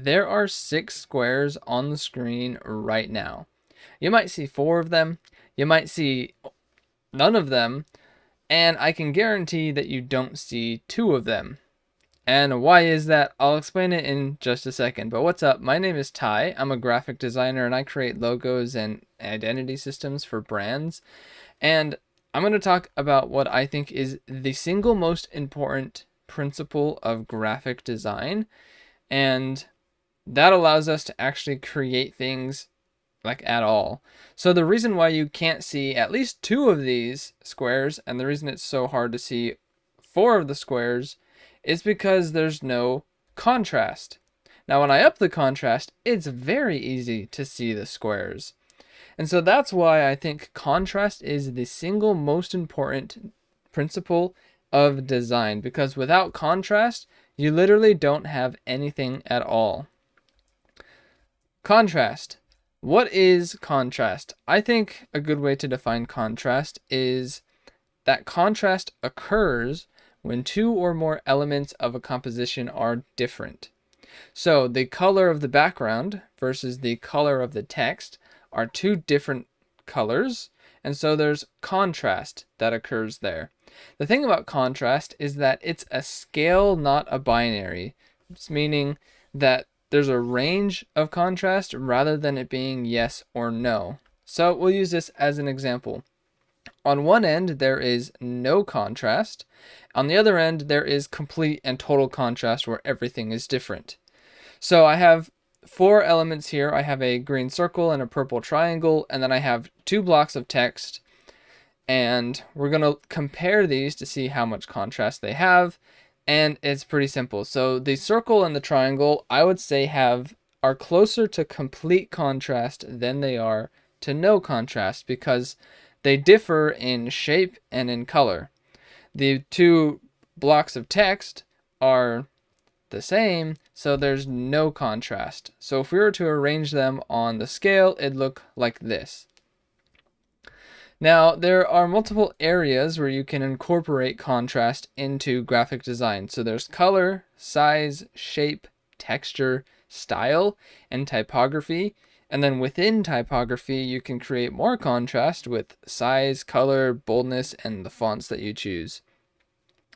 There are 6 squares on the screen right now. You might see 4 of them, you might see none of them, and I can guarantee that you don't see 2 of them. And why is that? I'll explain it in just a second. But what's up? My name is Ty. I'm a graphic designer and I create logos and identity systems for brands. And I'm going to talk about what I think is the single most important principle of graphic design. And that allows us to actually create things like at all. So the reason why you can't see at least 2 of these squares, and the reason it's so hard to see 4 of the squares, is because there's no contrast. Now when I up the contrast, it's very easy to see the squares. And so that's why I think contrast is the single most important principle of design, because without contrast, you literally don't have anything at all. Contrast. What is contrast? I think a good way to define contrast is that contrast occurs when 2 or more elements of a composition are different. So the color of the background versus the color of the text are 2 different colors, and so there's contrast that occurs there. The thing about contrast is that it's a scale, not a binary. It's meaning that there's a range of contrast rather than it being yes or no. So we'll use this as an example. On one end, there is no contrast. On the other end, there is complete and total contrast where everything is different. So I have 4 elements here. I have a green circle and a purple triangle, and then I have 2 blocks of text. And we're going to compare these to see how much contrast they have. And it's pretty simple. So the circle and the triangle, I would say are closer to complete contrast than they are to no contrast, because they differ in shape and in color. The 2 blocks of text are the same, so there's no contrast. So if we were to arrange them on the scale, it'd look like this. Now, there are multiple areas where you can incorporate contrast into graphic design. So there's color, size, shape, texture, style, and typography. And then within typography, you can create more contrast with size, color, boldness, and the fonts that you choose.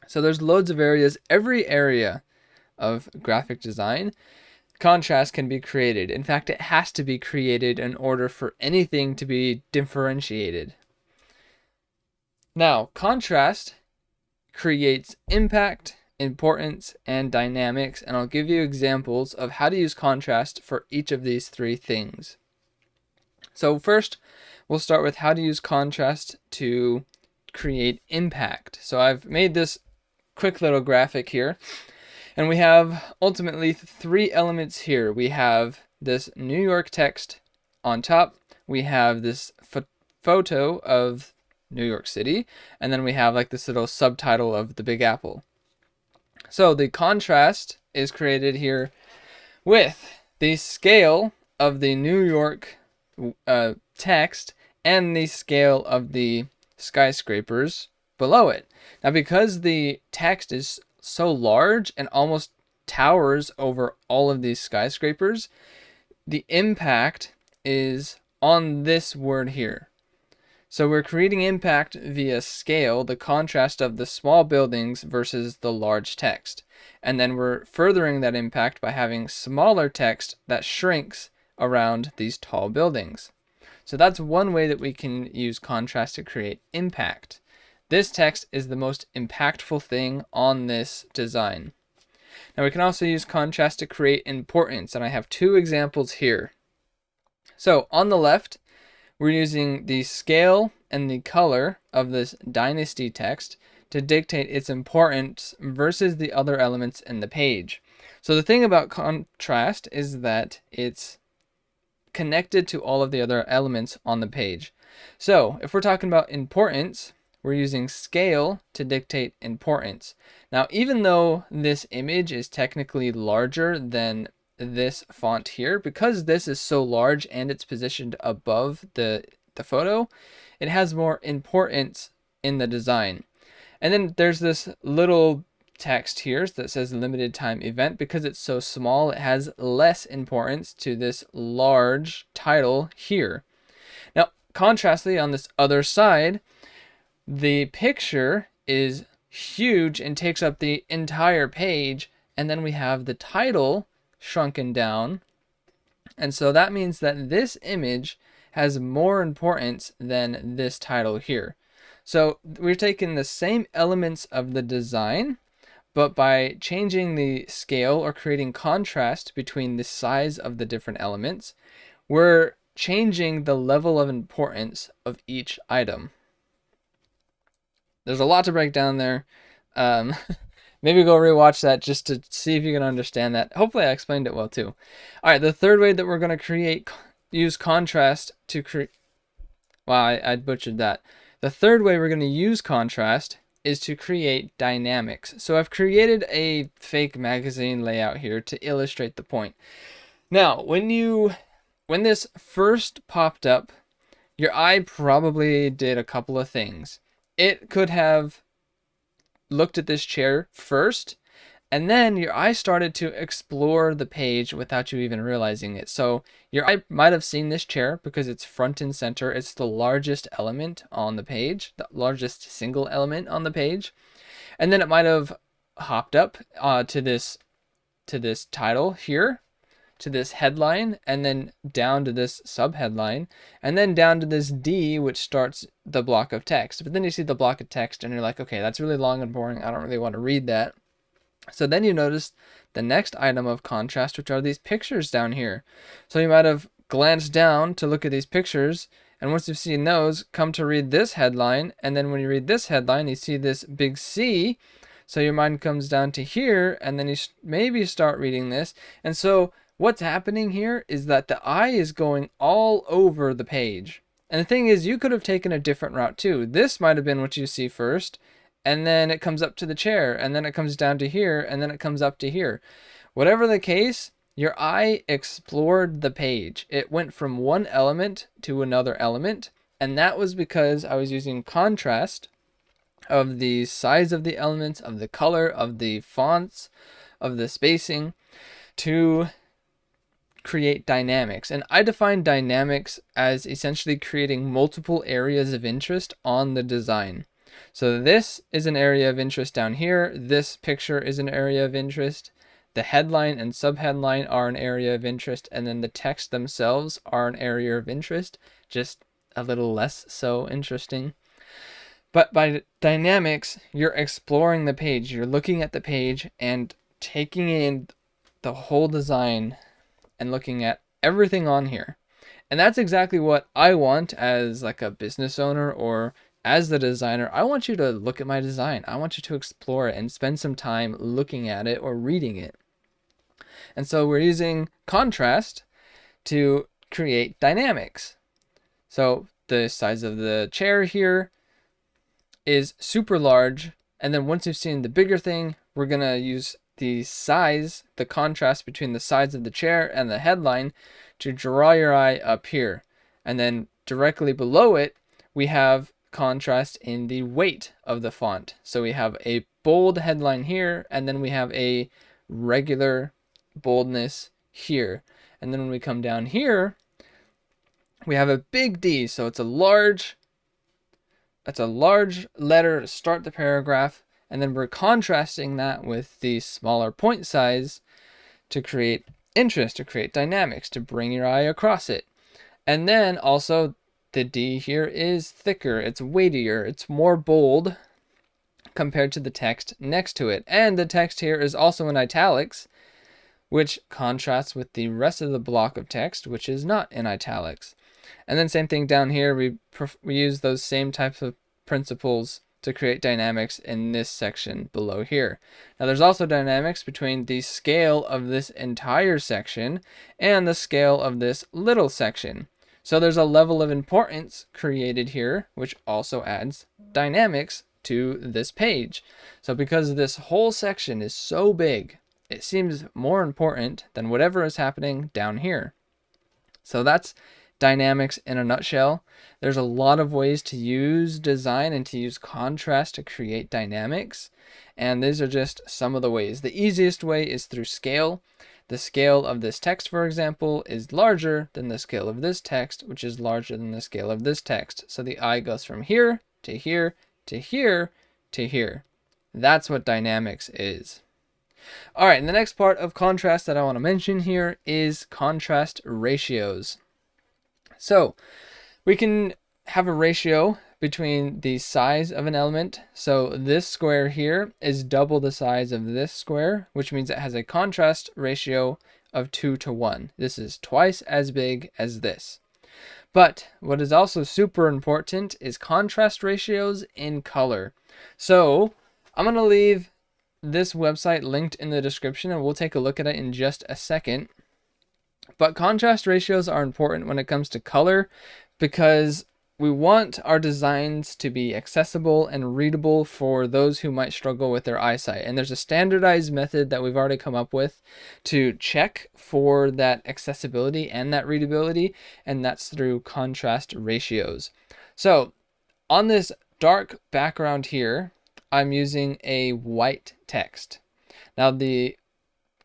So there's loads of areas. Every area of graphic design, contrast can be created. In fact, it has to be created in order for anything to be differentiated. Now, contrast creates impact, importance, and dynamics, and I'll give you examples of how to use contrast for each of these 3 things. So first, we'll start with how to use contrast to create impact. So I've made this quick little graphic here, and we have ultimately 3 elements here. We have this New York text on top, we have this photo of New York City, and then we have like this little subtitle of the Big Apple. So the contrast is created here with the scale of the New York text and the scale of the skyscrapers below it. Now, because the text is so large and almost towers over all of these skyscrapers, the impact is on this word here. So we're creating impact via scale, the contrast of the small buildings versus the large text. And then we're furthering that impact by having smaller text that shrinks around these tall buildings. So that's one way that we can use contrast to create impact. This text is the most impactful thing on this design. Now we can also use contrast to create importance, and I have 2 examples here. So on the left, we're using the scale and the color of this dynasty text to dictate its importance versus the other elements in the page. So the thing about contrast is that it's connected to all of the other elements on the page. So if we're talking about importance, we're using scale to dictate importance. Now, even though this image is technically larger than this font here, because this is so large and it's positioned above the photo, it has more importance in the design. And then there's this little text here that says limited time event, because it's so small, it has less importance to this large title here. Now, contrastly, on this other side, the picture is huge and takes up the entire page, and then we have the title shrunken down. And so that means that this image has more importance than this title here. So we're taking the same elements of the design, but by changing the scale or creating contrast between the size of the different elements, we're changing the level of importance of each item. There's a lot to break down there. Maybe go rewatch that just to see if you can understand that. Hopefully I explained it well too. All right, the third way that we're going to use contrast to create... Wow, I butchered that. The third way we're going to use contrast is to create dynamics. So I've created a fake magazine layout here to illustrate the point. Now, when this first popped up, your eye probably did a couple of things. It could have looked at this chair first, and then your eye started to explore the page without you even realizing it. So your eye might have seen this chair because it's front and center. It's the largest element on the page, the largest single element on the page. And then it might have hopped up to this title here, to this headline, and then down to this subheadline, and then down to this D, which starts the block of text. But then you see the block of text and you're like, okay, that's really long and boring. I don't really want to read that. So then you notice the next item of contrast, which are these pictures down here. So you might have glanced down to look at these pictures, and once you've seen those, come to read this headline, and then when you read this headline, you see this big C, so your mind comes down to here, and then you maybe start reading this. And so what's happening here is that the eye is going all over the page. And the thing is, you could have taken a different route too. This might have been what you see first, and then it comes up to the chair, and then it comes down to here, and then it comes up to here. Whatever the case, your eye explored the page. It went from one element to another element, and that was because I was using contrast of the size of the elements, of the color, of the fonts, of the spacing, to create dynamics. And I define dynamics as essentially creating multiple areas of interest on the design. So this is an area of interest down here. This picture is an area of interest. The headline and subheadline are an area of interest. And then the text themselves are an area of interest, just a little less so interesting. But by dynamics, you're exploring the page. You're looking at the page and taking in the whole design and looking at everything on here. And that's exactly what I want as like a business owner or as the designer. I want you to look at my design. I want you to explore it and spend some time looking at it or reading it. And so we're using contrast to create dynamics. So the size of the chair here is super large. And then once you've seen the bigger thing, we're going to use the size, the contrast between the size of the chair and the headline to draw your eye up here. And then directly below it, we have contrast in the weight of the font. So we have a bold headline here, and then we have a regular boldness here. And then when we come down here, we have a big D. So it's a large letter to start the paragraph. And then we're contrasting that with the smaller point size to create interest, to create dynamics, to bring your eye across it. And then also the D here is thicker, it's weightier, it's more bold compared to the text next to it. And the text here is also in italics, which contrasts with the rest of the block of text, which is not in italics. And then same thing down here, we use those same types of principles to create dynamics in this section below here. Now there's also dynamics between the scale of this entire section and the scale of this little section. So there's a level of importance created here, which also adds dynamics to this page. So because this whole section is so big, it seems more important than whatever is happening down here. So that's dynamics in a nutshell. There's a lot of ways to use design and to use contrast to create dynamics, and these are just some of the ways. The easiest way is through scale. The scale of this text, for example, is larger than the scale of this text, which is larger than the scale of this text. So the eye goes from here to here to here to here. That's what dynamics is. All right, and the next part of contrast that I want to mention here is contrast ratios. So we can have a ratio between the size of an element. So this square here is double the size of this square, which means it has a contrast ratio of 2 to 1. This is twice as big as this. But what is also super important is contrast ratios in color. So I'm going to leave this website linked in the description, and we'll take a look at it in just a second. But contrast ratios are important when it comes to color, because we want our designs to be accessible and readable for those who might struggle with their eyesight. And there's a standardized method that we've already come up with to check for that accessibility and that readability, and that's through contrast ratios. So on this dark background here, I'm using a white text. Now the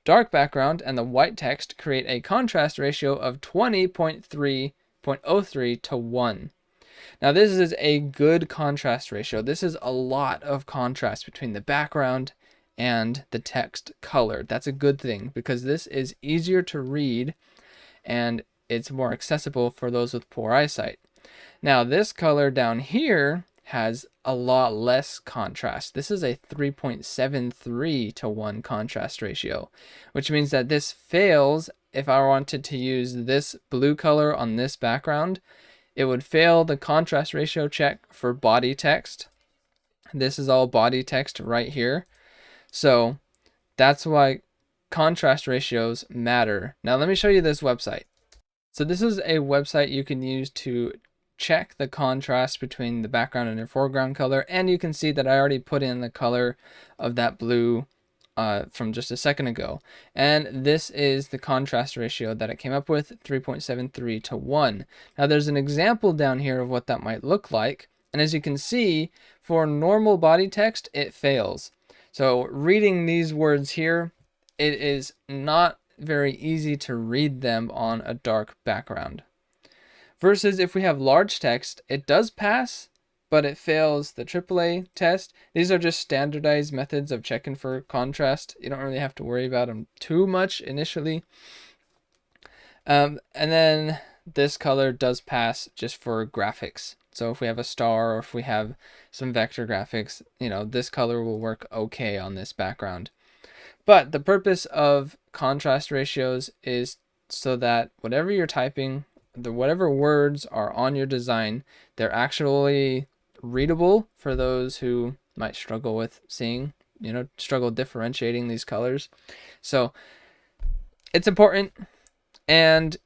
dark background and the white text create a contrast ratio of 20.3 to 1. Now this is a good contrast ratio. This is a lot of contrast between the background and the text color. That's a good thing, because this is easier to read and it's more accessible for those with poor eyesight. Now this color down here has a lot less contrast. This is a 3.73 to 1 contrast ratio, which means that this fails. If I wanted to use this blue color on this background, it would fail the contrast ratio check for body text. This is all body text right here. So that's why contrast ratios matter. Now let me show you this website. So this is a website you can use to check the contrast between the background and your foreground color, and you can see that I already put in the color of that blue from just a second ago, and this is the contrast ratio that it came up with, 3.73 to 1. Now there's an example down here of what that might look like, and as you can see, for normal body text it fails. So reading these words here, it is not very easy to read them on a dark background. Versus if we have large text, it does pass, but it fails the AAA test. These are just standardized methods of checking for contrast. You don't really have to worry about them too much initially. And then this color does pass just for graphics. So if we have a star or if we have some vector graphics, this color will work okay on this background. But the purpose of contrast ratios is so that whatever you're typing, whatever words are on your design, they're actually readable for those who might struggle with seeing, struggle differentiating these colors. So it's important, and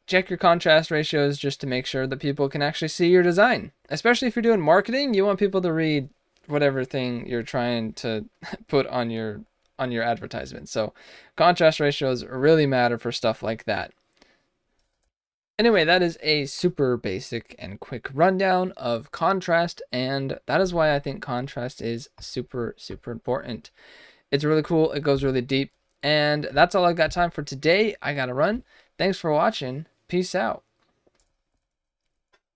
check your contrast ratios just to make sure that people can actually see your design. Especially if you're doing marketing, you want people to read whatever thing you're trying to put on your advertisement. So contrast ratios really matter for stuff like that. Anyway, that is a super basic and quick rundown of contrast, and that is why I think contrast is super, super important. It's really cool, it goes really deep, and that's all I've got time for today. I gotta run. Thanks for watching. Peace out.